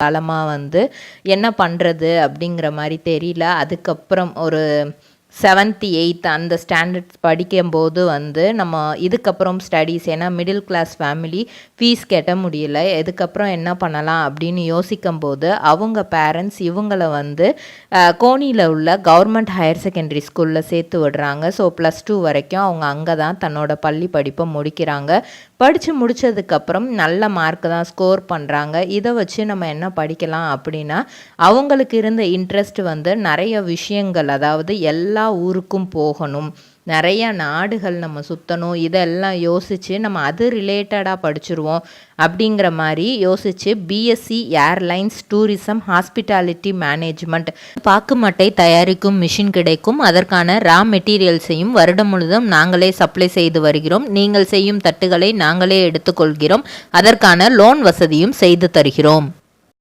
காலமாக வந்து என்ன பண்ணுறது அப்படிங்கிற மாதிரி தெரியல. அதுக்கப்புறம் ஒரு 7th 8th அந்த ஸ்டாண்டர்ட்ஸ் படிக்கும்போது வந்து நம்ம இதுக்கப்புறம் ஸ்டடீஸ், ஏன்னா மிடில் கிளாஸ் ஃபேமிலி ஃபீஸ் கட்ட முடியல, இதுக்கப்புறம் என்ன பண்ணலாம் அப்படின்னு யோசிக்கும் போது அவங்க பேரண்ட்ஸ் இவங்களை வந்து கோனியில் உள்ள கவர்மெண்ட் ஹையர் செகண்டரி ஸ்கூலில் சேர்த்து விடுறாங்க. ஸோ +2 வரைக்கும் அவங்க அங்கே தான் தன்னோட பள்ளி படிப்பை முடிக்கிறாங்க. படித்து முடித்ததுக்கப்புறம் நல்ல மார்க்கு தான் ஸ்கோர் பண்ணுறாங்க. இதை வச்சு நம்ம என்ன படிக்கலாம் அப்படின்னா, அவங்களுக்கு இருந்த இன்ட்ரெஸ்ட் வந்து நிறைய விஷயங்கள், அதாவது எல்லா ஊருக்கும் போகணும், நிறைய நாடுகள் நம்ம சுற்றணும், இதெல்லாம் யோசித்து நம்ம அது ரிலேட்டடாக படிச்சுருவோம் அப்படிங்கிற மாதிரி யோசித்து BSc airlines tourism hospitality management பாக்குமட்டை தயாரிக்கும் மிஷின் கிடைக்கும். அதற்கான ரா மெட்டீரியல்ஸையும் வருடம் முழுதும் நாங்களே சப்ளை செய்து வருகிறோம். நீங்கள் செய்யும் தட்டுகளை நாங்களே எடுத்துக்கொள்கிறோம். அதற்கான லோன் வசதியும் செய்து தருகிறோம்.